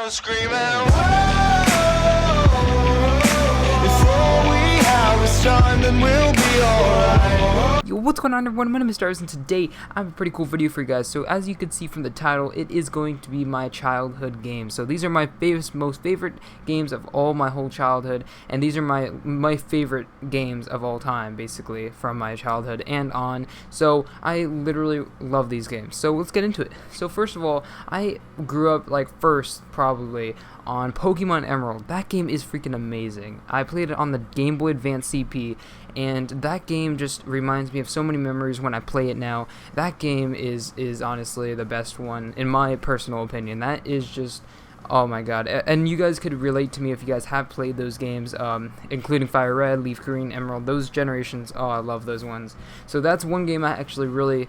I'm screaming, whoa. Before we have a son, then we'll be alright. Yo, what's going on everyone? My name is Stars, and today I have a pretty cool video for you guys. So as you can see from the title, it is going to be my childhood games. So these are my most favorite games of all my whole childhood, and these are my favorite games of all time, basically, from my childhood and on. So I literally love these games. So let's get into it. So first of all, I grew up probably on Pokemon Emerald. That game is freaking amazing. I played it on the Game Boy Advance CP, and that game just reminds me of so many memories when I play it now. That game is honestly the best one, in my personal opinion. That is just, oh my god. And you guys could relate to me if you guys have played those games, including Fire Red, Leaf Green, Emerald, those generations. Oh, I love those ones. So that's one game I actually really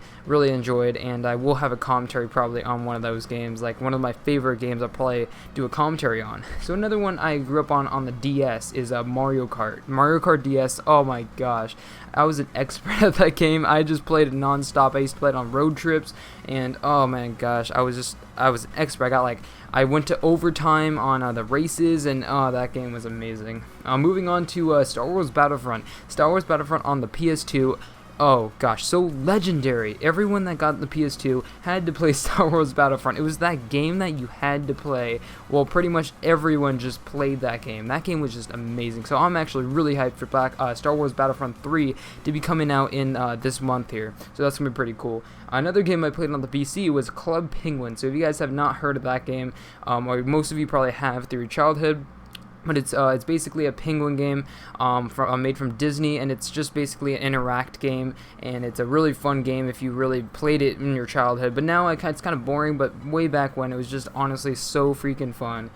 enjoyed, and I will have a commentary probably on one of those games. Like, one of my favorite games I'll probably do a commentary on. So another one I grew up on the DS is Mario Kart. Mario Kart DS, oh my gosh. I was an expert at that game. I just played it non-stop. I used to play it on road trips, and oh my gosh, I was an expert. I went to overtime on the races, and that game was amazing. Moving on to Star Wars Battlefront. Star Wars Battlefront on the PS2. Oh gosh, so legendary. Everyone that got the PS2 had to play Star Wars Battlefront. It was that game that you had to play. Well, pretty much everyone just played that game. That game was just amazing. So I'm actually really hyped for Star Wars Battlefront 3 to be coming out in this month here. So that's going to be pretty cool. Another game I played on the PC was Club Penguin. So if you guys have not heard of that game, or most of you probably have through your childhood, but it's basically a penguin game made from Disney, and it's just basically an interact game, and it's a really fun game if you really played it in your childhood. But now it's kind of boring, but way back when, it was just honestly so freaking fun.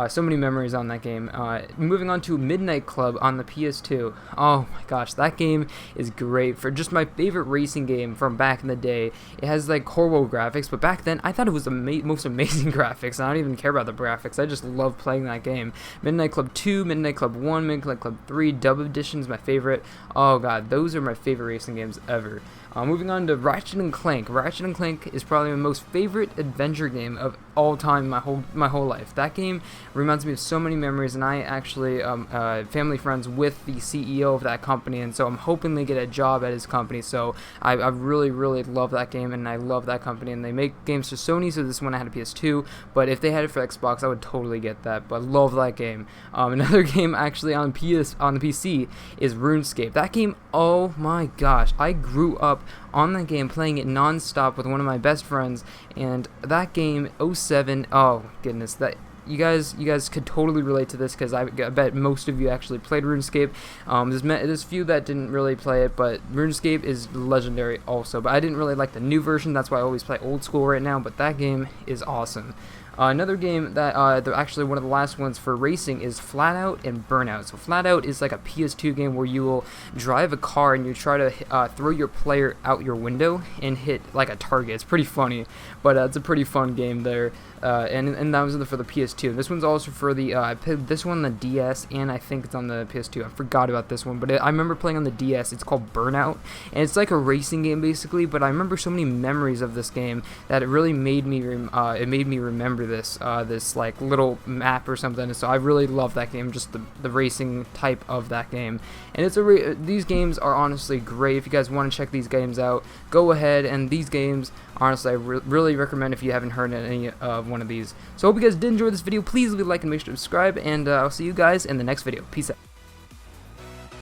So many memories on that game. Moving on to Midnight Club on the PS2. Oh my gosh, that game is great. For just my favorite racing game from back in the day. It has like horrible graphics, but back then I thought it was the most amazing graphics. I don't even care about the graphics. I just love playing that game. Midnight Club 2, Midnight Club 1, Midnight Club 3, Dub Edition is my favorite. Oh god, those are my favorite racing games ever. Moving on to Ratchet & Clank. Ratchet & Clank is probably my most favorite adventure game of all time, my whole life. That game reminds me of so many memories, and I actually family friends with the CEO of that company, and so I'm hoping they get a job at his company. So I really love that game, and I love that company, and they make games for Sony, so this one I had a PS2, but if they had it for Xbox, I would totally get that. But love that game. Another game actually on the PC is RuneScape. That game, oh my gosh, I grew up on that game playing it non-stop with one of my best friends, and that game 07, oh goodness, that you guys could totally relate to this, because I bet most of you actually played RuneScape. There's few that didn't really play it, but RuneScape is legendary also. But I didn't really like the new version, that's why I always play old school right now, but that game is awesome. Another game that actually one of the last ones for racing is Flat Out and Burnout. So Flat Out is like a PS2 game where you will drive a car and you try to throw your player out your window and hit like a target. It's pretty funny, but it's a pretty fun game there. And that was for the PS2. This one's also for the I played this one on the DS, and I think it's on the PS2. I forgot about this one, but I remember playing on the DS. It's called Burnout, and it's like a racing game basically. But I remember so many memories of this game that it really made me remember this like little map or something. So I really love that game, just the racing type of that game. And it's these games are honestly great. If you guys want to check these games out, go ahead. And these games, honestly, I really recommend if you haven't heard any of one of these. So I hope you guys did enjoy this video. Please leave a like and make sure to subscribe, and I'll see you guys in the next video. Peace out.